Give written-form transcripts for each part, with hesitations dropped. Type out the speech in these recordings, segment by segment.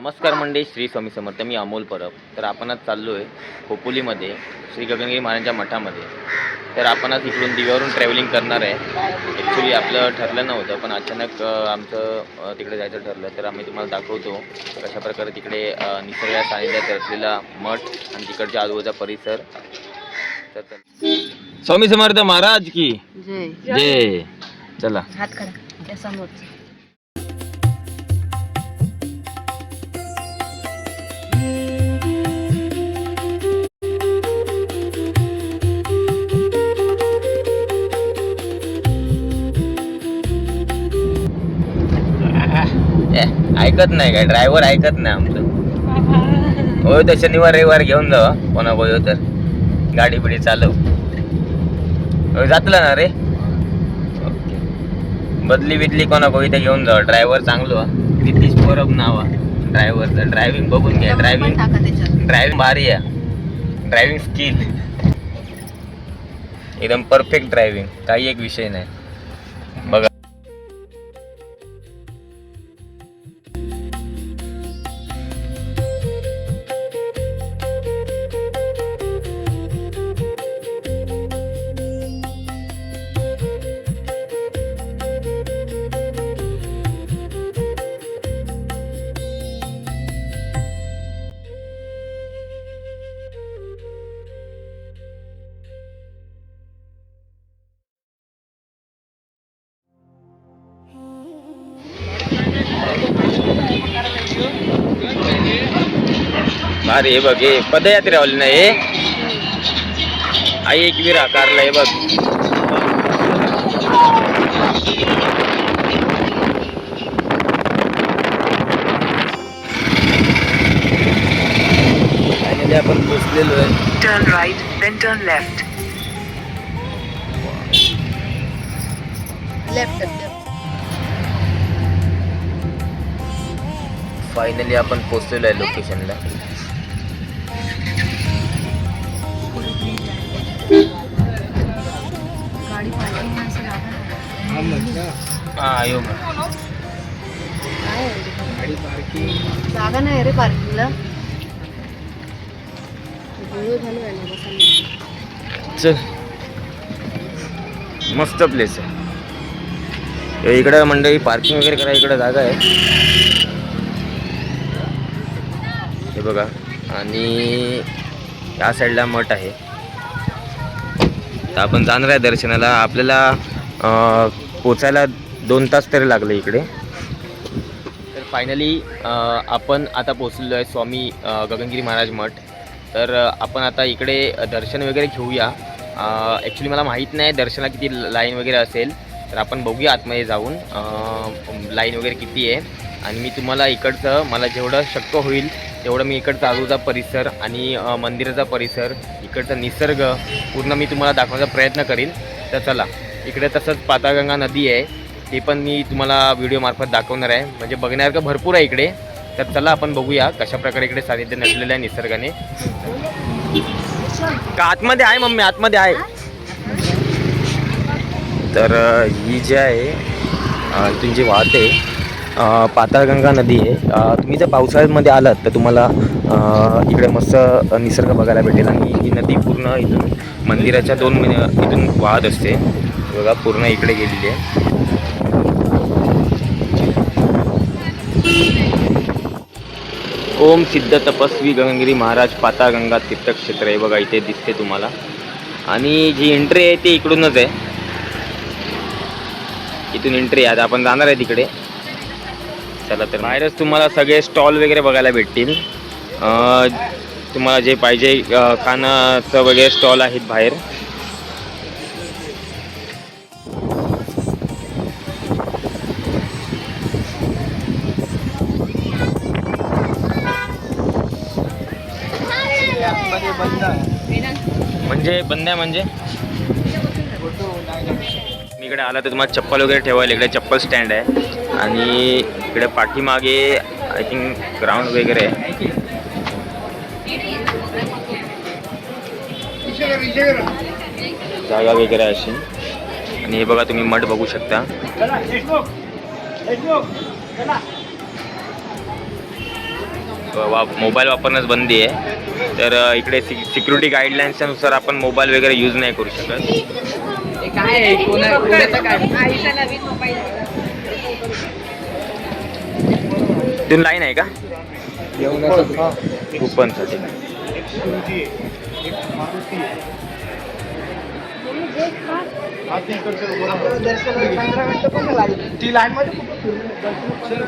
नमस्कार मंडळी, श्री स्वामी समर्थ. मी अमोल परब. तर आपण आज चाललो आहे खोपोलीमध्ये श्री गगनगिरी महाराजांच्या मठामध्ये. तर आपण आज इकडून दिव्यावरून ट्रॅव्हलिंग करणार आहे. ॲक्च्युली आपलं ठरलं नव्हतं, पण अचानक आमचं तिकडे जायचं ठरलं. तर आम्ही तुम्हाला दाखवतो कशाप्रकारे तिकडे निसर्ग सानिध्यात असलेला मठ आणि तिकडच्या आजूबाजूचा परिसर. तर स्वामी समर्थ महाराज की जय. जय. चला हात करा त्या समोर. ऐकत नाही काय ड्रायव्हर, ऐकत नाही आमचं. होय तर शनिवार रविवार घेऊन जावा कोणा होय तर गाडी बिडी चालव. जातलं ना रे. ओके, बदली बिदली कोणा कोई ते घेऊन जावा. ड्रायव्हर चांगलो रितीश परब नावा ड्रायव्हरचं. ड्रायव्हिंग बघून घ्या. ड्रायव्हिंग भारी आहे. ड्रायव्हिंग स्किल एकदम परफेक्ट ड्रायव्हिंग, काही एक विषय नाही. बघा भारी हे बघ. हे पदयात्रेवाली नाही हे आई एकवीर आकारला हे बघ. फायनली आपण पोचलेलो आहे. Turn right, then turn left. Left. Finally आपण पोचलेलो आहे लोकेशनला. गाडी पार्किंग असं हा येऊ जागा नाही रे पार्किंगला. चल. मस्त प्लेस आहे इकडं मंडळी. पार्किंग वगैरे करा इकडं जागा आहे हे बघा. आणि या साईडला मठ आहे. तर आपण जाणार आहे दर्शनाला. आपल्याला पोचायला 2 तास तरी लागले इकडे. तर फायनली आपण आता पोचलेलो आहे स्वामी गगनगिरी महाराज मठ. तर आपण आता इकडे दर्शन वगैरे घेऊया. ॲक्च्युली मला माहीत नाही दर्शनाला किती लाईन वगैरे असेल, तर आपण बघूया आतमध्ये जाऊन लाईन वगैरे किती आहे. आणि मी तुम्हाला इकडचं मला जेवढं शक्य होईल तेवढं मी इकडचा आजूचा परिसर आणि मंदिराचा परिसर, इकडचा निसर्ग पूर्ण मी तुम्हाला दाखवण्याचा प्रयत्न करीन. तर चला, इकडे तसंच पाताळगंगा नदी आहे, ते पण मी तुम्हाला व्हिडिओमार्फत दाखवणार आहे. म्हणजे बघण्यासारखं भरपूर आहे इकडे. तर चला आपण बघूया कशाप्रकारे इकडे सानिध्य नटलेलं आहे निसर्गाने. का आतमध्ये आहे मम्मी? आतमध्ये आहे. तर ही जी आहे इथून जी वाहते पाताळगंगा नदी आहे. तुम्ही जर पावसाळ्यामध्ये आलात तर तुम्हाला इकडे मस्त निसर्ग बघायला भेटेल. आणि ही नदी पूर्ण इथून मंदिराच्या 2 इथून वाहत असते बघा. पूर्ण इकडे गेलेली आहे. ओम सिद्ध तपस्वी गगनगिरी महाराज पाताळगंगा तीर्थक्षेत्र आहे बघा. इथे दिसते तुम्हाला. आणि जी एंट्री आहे ती इकडूनच आहे. इथून एंट्री आहे. आता आपण जाणार आहे तिकडे. चला, तर बाहेरच तुम्हाला सगळे स्टॉल वगैरे बघायला भेटतील. तुम्हाला जे पाहिजे खाण्याचं वगैरे स्टॉल आहेत बाहेर. म्हणजे बंद आहे म्हणजे मी इकडे आला तर तुम्हाला चप्पल वगैरे ठेवायला इकडे चप्पल स्टँड आहे. आणि इकडे पाठीमागे आय थिंक ग्राउंड वगैरे आहे. जागा वगैरे अशी. आणि हे बघा तुम्ही मठ बघू शकता. मोबाईल वापरण्यास बंदी आहे. तर इकडे सिक्युरिटी गाईडलाईन्सच्या नुसार आपण मोबाईल वगैरे यूज नाही करू शकत. इथून लाईन आहे का कुपनसाठी?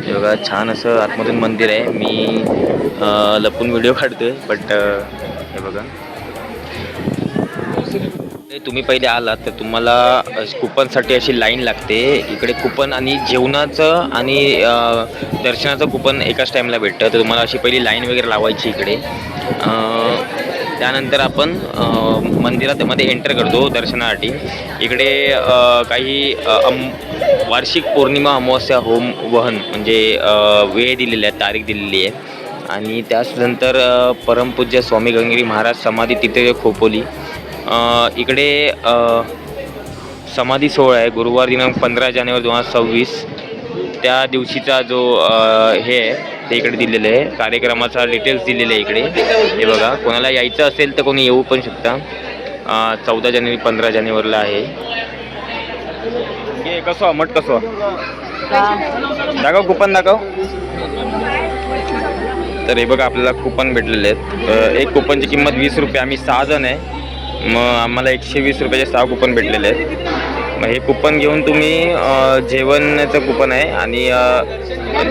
हे बघा छान असं आतमधून मंदिर आहे. मी लपून व्हिडिओ काढतोय बट हे बघा, तुम्ही पहिले आलात तर तुम्हाला कुपनसाठी अशी लाईन लागते. इकडे कुपन आणि जेवणाचं आणि दर्शनाचं कुपन एकाच टाईमला भेटतं. तर तुम्हाला अशी पहिली लाईन वगैरे लावायची इकडे. त्यानंतर आपण मंदिरामध्ये एंटर करतो दर्शनासाठी. इकडे काही वार्षिक पौर्णिमा अमावस्या होम वहन म्हणजे वेळ दिलेली आहे, तारीख दिलेली आहे. आणि त्यानंतर परमपूज्य स्वामी गंगगिरी महाराज समाधी तिथे खोपोली. इकडे समाधी सोहळा आहे गुरुवार दिनांक 15 जानेवारी 2026. त्या दिवशीचा जो हे आहे ते इकडे दिलेलं आहे. कार्यक्रमाचा डिटेल्स दिलेले आहे इकडे. हे बघा, कोणाला यायचं असेल तर कोणी येऊ पण शकता. 14 जानेवारी 15 जानेवारीला आहे. हे कसं मठ कसं दाखव, कुपन दाखव. तर हे बघा आपल्याला कुपन भेटलेले आहेत. एक कुपनची किंमत 20 रुपये. आम्ही 6 जण आहे, मग आम्हाला 120 रुपयाचे 6 कुपन भेटलेले आहेत. मग हे कुपन घेऊन तुम्ही जेवणाचं कुपन आहे आणि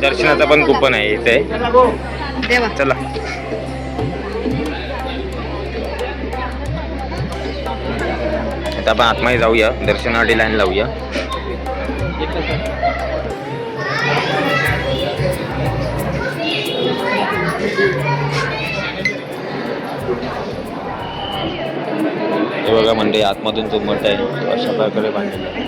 दर्शनाचं पण कुपन आहे इथे. चला आता आपण आतमध्ये जाऊया, दर्शनासाठी लाईन लावूया. हे बघा म्हणजे आतमधून जो मठ आहे तो अशा प्रकारे बांधलेला आहे.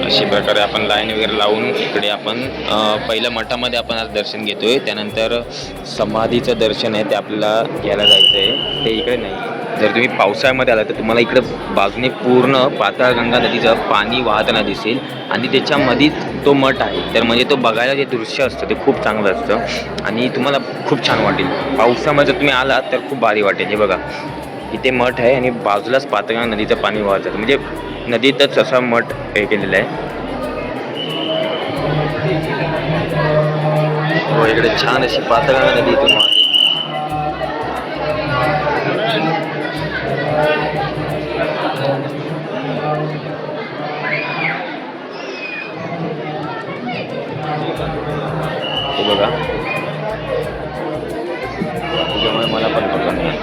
अशा प्रकारे आपण लाईन वगैरे लावून इकडे आपण पहिल्या मठामध्ये आपण आज दर्शन घेतोय. त्यानंतर समाधीचं दर्शन आहे ते आपल्याला घ्यायला जायचं आहे, ते इकडे नाही. जर तुम्ही पावसाळ्यामध्ये आला तर तुम्हाला इकडं बाजूने पूर्ण पाताळगंगा नदीचं पाणी वाहताना दिसेल आणि त्याच्यामध्येच तो मठ आहे. तर म्हणजे तो बघायला जे दृश्य असतं ते खूप चांगलं असतं आणि तुम्हाला खूप छान वाटेल. पावसामध्ये जर तुम्ही आलात तर खूप भारी वाटेल. हे बघा इथे मठ आहे आणि बाजूलाच पाताळगंगा नदीचं पाणी वाहत जातं, म्हणजे नदीतच असा मठ हे केलेला आहे. हो, इकडे छान अशी पाताळगंगा नदी इथून वाहते. हे बघा, त्याच्यामुळे मला पण पसंत आहे.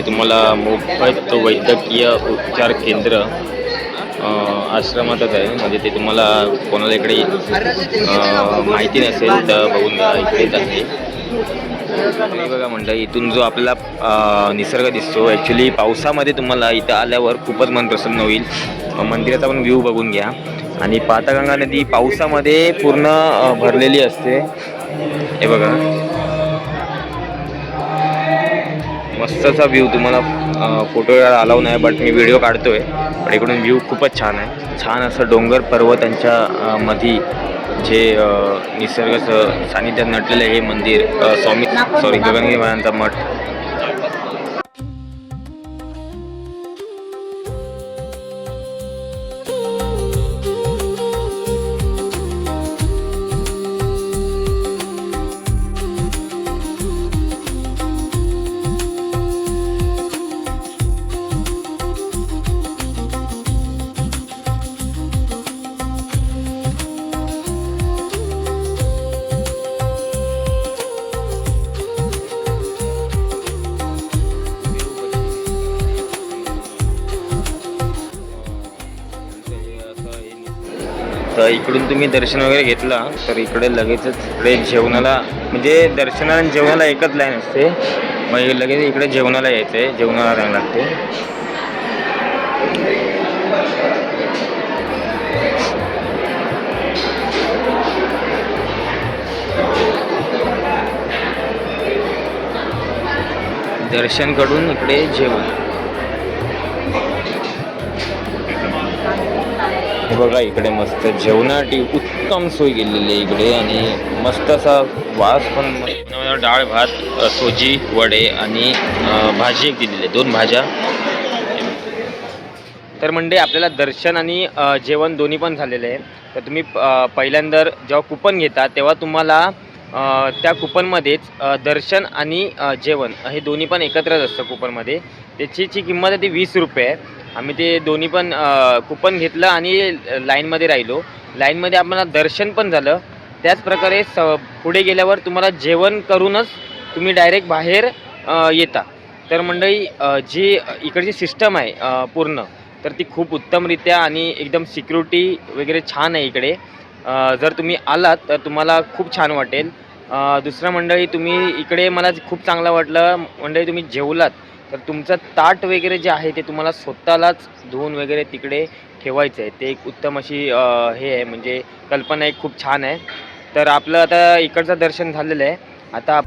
तुम्हाला मोफत वैद्यकीय उपचार केंद्र आश्रमातच आहे. म्हणजे ते तुम्हाला कोणाला इकडे माहिती नसेल तर बघून घ्या, इकडेच आहे. हे बघा मंडळी, इथून जो आपला निसर्ग दिसतो, ॲक्च्युली पावसामध्ये तुम्हाला इथं आल्यावर खूपच मन प्रसन्न होईल. मंदिराचा पण व्ह्यू बघून घ्या. आणि पाताळगंगा नदी पावसामध्ये पूर्ण भरलेली असते. हे बघा मस्तचा व्ह्यू. तुम्हाला फोटो अलाव नाही बट मी व्हिडिओ काढतोय. पण इकडून व्ह्यू खूपच छान आहे. छान असं डोंगर पर्वतांच्या मध्ये जे निसर्गाचं सानिध्यात नटलेलं आहे हे मंदिर, गगनगिरी महाराजांचा मठ. तर इकडून तुम्ही दर्शन वगैरे घेतला तर इकडे लगेचच इकडे जेवणाला म्हणजे दर्शनाला आणि जेवणाला एकच लाईन असते. मग लगेच इकडे जेवणाला यायचं आहे, जेवणाला रांग लागते. दर्शन कडून इकडे जेवण. हे बघा इकडे मस्त जेवणासाठी उत्तम सोय केलेली आहे इकडे आणि मस्त असा वास पण मस्त. डाळ भात, सोजी, वडे आणि भाजी एक दिलेली आहे, 2 भाज्या. तर म्हणजे आपल्याला दर्शन आणि जेवण दोन्ही पण झालेलं आहे. तर तुम्ही पहिल्यांदा जेव्हा कुपन घेता तेव्हा तुम्हाला त्या कुपनमध्येच दर्शन आणि जेवण हे दोन्ही पण एकत्रच असतं कुपनमध्ये. त्याची जी किंमत आहे ती 20 रुपये आहे. आम्ही ते दोन्ही पण कुपन घेतलं आणि लाईनमध्ये राहिलो. लाईनमध्ये आम्हाला दर्शन पण झालं. त्याचप्रकारे पुढे गेल्यावर तुम्हाला जेवण करूनच तुम्ही डायरेक्ट बाहेर येता. तर मंडळी जी इकडची सिस्टम आहे पूर्ण तर ती खूप उत्तमरित्या आणि एकदम सिक्युरिटी वगैरे छान आहे इकडे. जर तुम्ही आलात तर तुम्हाला खूप छान वाटेल. दुसरं मंडळी तुम्ही इकडे मला खूप चांगलं वाटलं मंडळी तुम्ही जेवलात तर तुमचं ताट वगैरे जे आहे ते तुम्हाला स्वतःलाच धुवून वगैरे तिकडे ठेवायचं आहे. ते एक उत्तम अशी हे आहे म्हणजे कल्पना एक खूप छान आहे. तर आपलं आता इकडचं दर्शन झालेलं आहे. आता